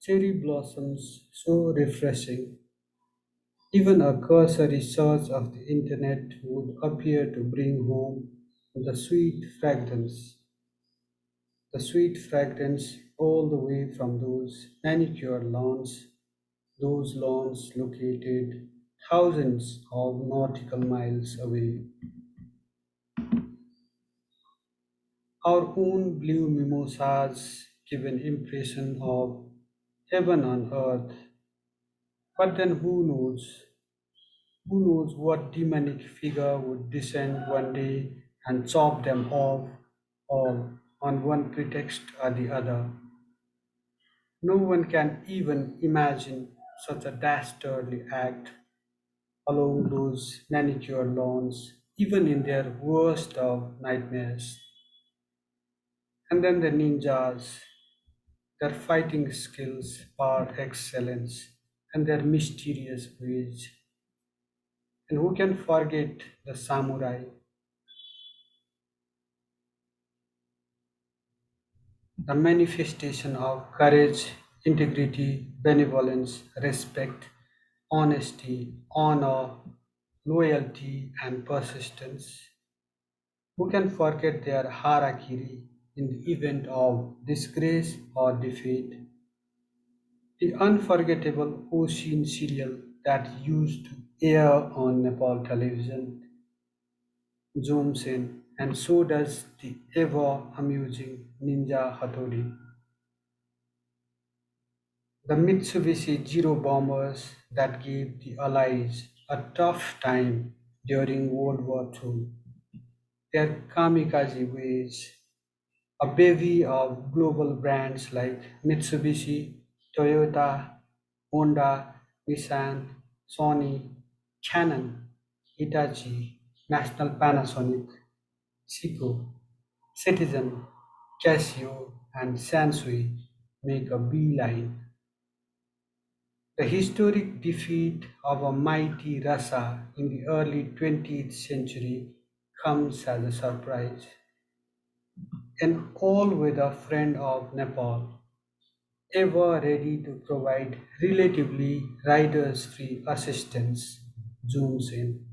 cherry blossoms so refreshing. Even a cursory search of the internet would appear to bring home the sweet fragrance all the way from those lawns located thousands of nautical miles away. Our own blue mimosas give an impression of heaven on earth, but then who knows what demonic figure would descend one day and chop them off all on one pretext or the other. No one can even imagine such a dastardly act along those manicured lawns, even in their worst of nightmares. And then the ninjas, their fighting skills par excellence, and their mysterious ways. And who can forget the samurai, the manifestation of courage, integrity, benevolence, respect, honesty, honor, loyalty, and persistence? Who can forget their harakiri in the event of disgrace or defeat? The unforgettable ocean serial that used to air on Nepal television zooms in, and so does the ever amusing Ninja Hattori. The Mitsubishi Zero bombers that gave the Allies a tough time during World War II. Their kamikaze ways, a bevy of global brands like Mitsubishi, Toyota, Honda, Nissan, Sony, Canon, Hitachi, National Panasonic, Seiko, Citizen, Casio, and Sansui make a beeline. The historic defeat of a mighty Russia in the early 20th century comes as a surprise. An all-weather friend of Nepal, ever ready to provide relatively riders-free assistance, zooms in.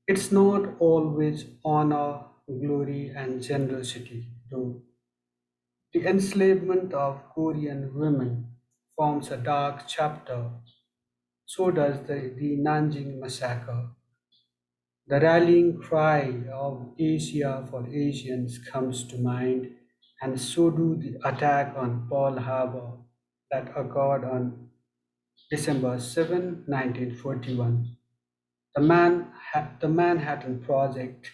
It's not always honor, glory, and generosity, though. The enslavement of Korean women forms a dark chapter. So does the Nanjing massacre. The rallying cry of Asia for Asians comes to mind, and so do the attack on Pearl Harbor that occurred on December 7, 1941. The Manhattan Project,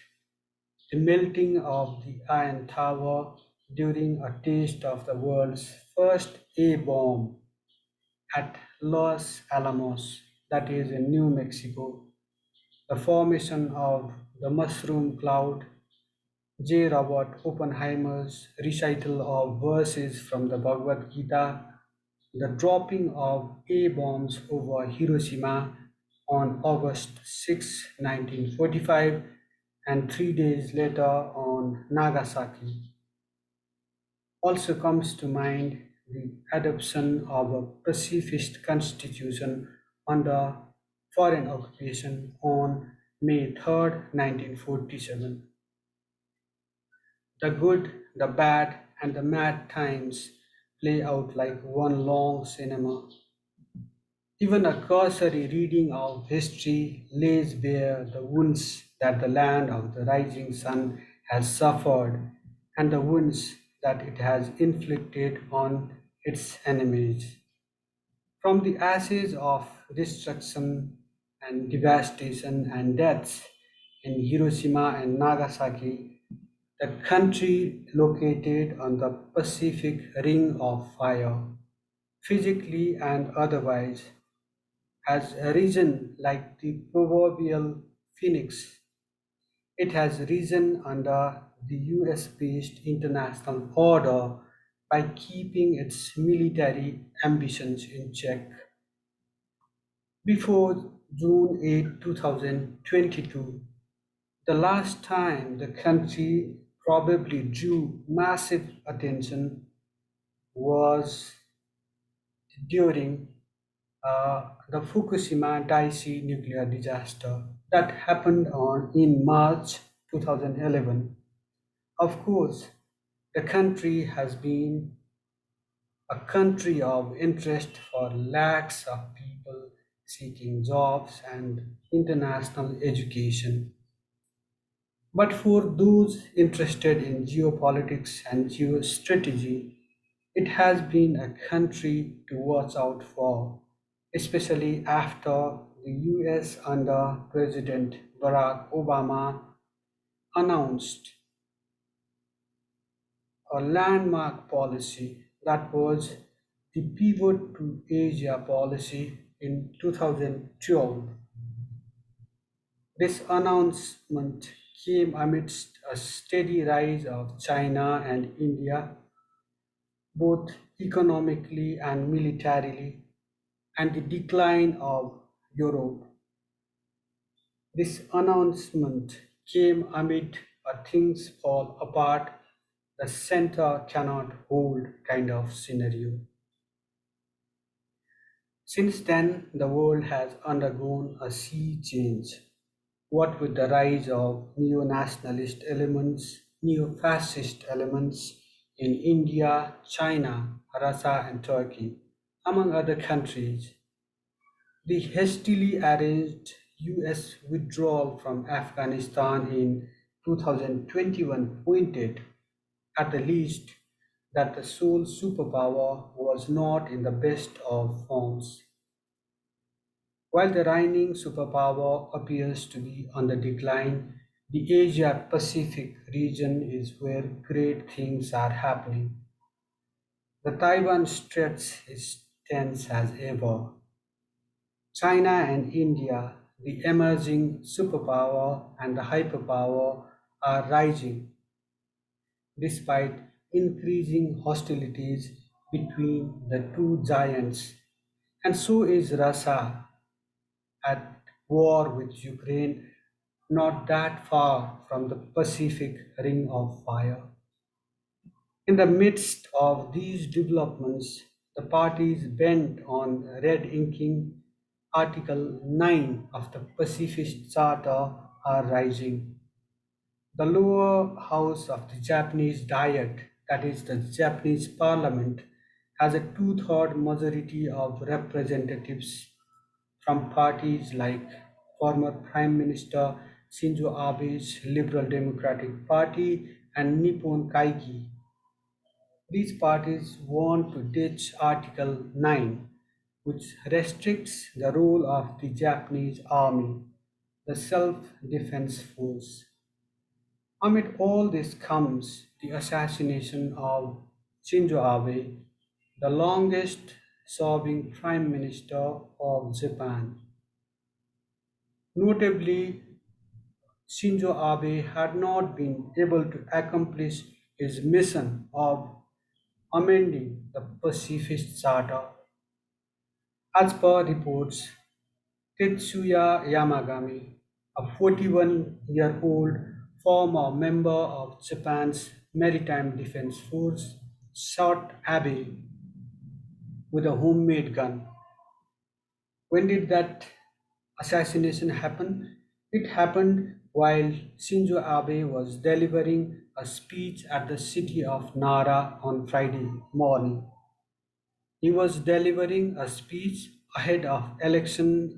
the melting of the Iron Tower during a taste of the world's first A bomb at Los Alamos, that is in New Mexico, the formation of the mushroom cloud, J. Robert Oppenheimer's recital of verses from the Bhagavad Gita, the dropping of A bombs over Hiroshima on August 6, 1945, and 3 days later on Nagasaki. Also comes to mind the adoption of a pacifist constitution under foreign occupation on May 3rd, 1947. The good, the bad, and the mad times play out like one long cinema. Even a cursory reading of history lays bare the wounds that the land of the rising sun has suffered and the wounds that it has inflicted on its enemies. From the ashes of destruction and devastation and deaths in Hiroshima and Nagasaki, the country located on the Pacific Ring of Fire, physically and otherwise, has risen like the proverbial phoenix. It has risen under the US based international order by keeping its military ambitions in check. Before June 8, 2022, the last time the country probably drew massive attention was during the Fukushima Daiichi nuclear disaster that happened in March 2011. Of course, the country has been a country of interest for lakhs of people seeking jobs and international education. But for those interested in geopolitics and geostrategy, it has been a country to watch out for, especially after the US under President Barack Obama announced a landmark policy that was the pivot to Asia policy in 2012. This announcement came amidst a steady rise of China and India, both economically and militarily, and the decline of Europe. This announcement came amid a things fall apart, the center cannot hold kind of scenario. Since then, the world has undergone a sea change. What with the rise of neo nationalist elements, neo fascist elements in India, China, Russia, and Turkey, among other countries, the hastily arranged US withdrawal from Afghanistan in 2021 pointed, at the least, that the sole superpower was not in the best of forms. While the reigning superpower appears to be on the decline, the Asia Pacific region is where great things are happening. The Taiwan Straits is tense as ever. China and India, the emerging superpower and the hyperpower, are rising despite increasing hostilities between the two giants. And so is Russia at war with Ukraine, not that far from the Pacific Ring of Fire. In the midst of these developments, the parties bent on red inking Article 9 of the Pacifist Charter are rising. The lower house of the Japanese Diet, that is the Japanese Parliament, has a two-third majority of representatives from parties like former Prime Minister Shinzo Abe's Liberal Democratic Party and Nippon Kaigi. These parties want to ditch Article 9, which restricts the role of the Japanese army, the self defense force. Amid all this comes the assassination of Shinzo Abe, the longest serving Prime Minister of Japan. Notably, Shinzo Abe had not been able to accomplish his mission of amending the Pacifist Charter. As per reports, Tetsuya Yamagami, a 41-year-old former member of Japan's Maritime Defense Force, shot Abe with a homemade gun. When did that assassination happen? It happened while Shinzo Abe was delivering a speech at the city of Nara on Friday morning. He was delivering a speech ahead of elections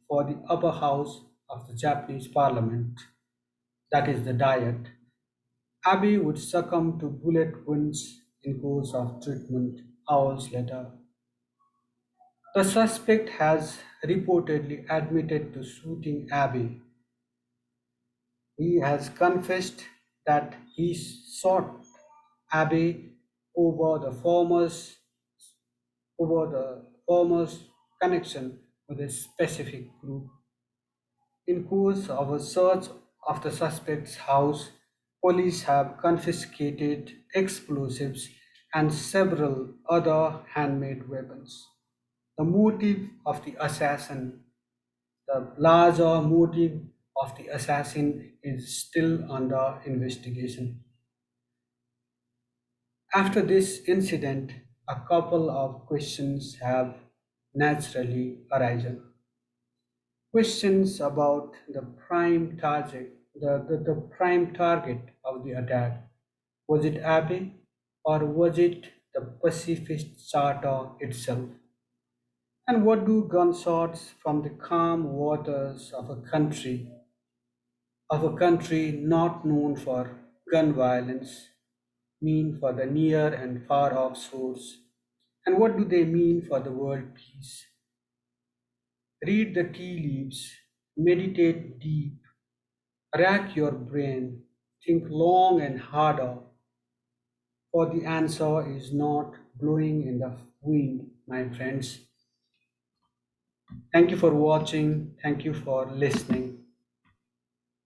for the upper house of the Japanese parliament, that is the Diet. Abe would succumb to bullet wounds in course of treatment hours later. The suspect has reportedly admitted to shooting Abe. He has confessed that he shot Abe over the former's connection with a specific group. In course of a search of the suspect's house, police have confiscated explosives and several other handmade weapons. The motive of the assassin, the larger motive of the assassin is still under investigation. After this incident, a couple of questions have naturally arisen. Questions about the prime target of the attack. Was it Abe or was it the pacifist charter itself? And what do gunshots from the calm waters of a country not known for gun violence mean for the near and far off source? And what do they mean for the world peace? Read the tea leaves, meditate deep, rack your brain, think long and harder, for the answer is not blowing in the wind, my friends. Thank you for watching. Thank you for listening.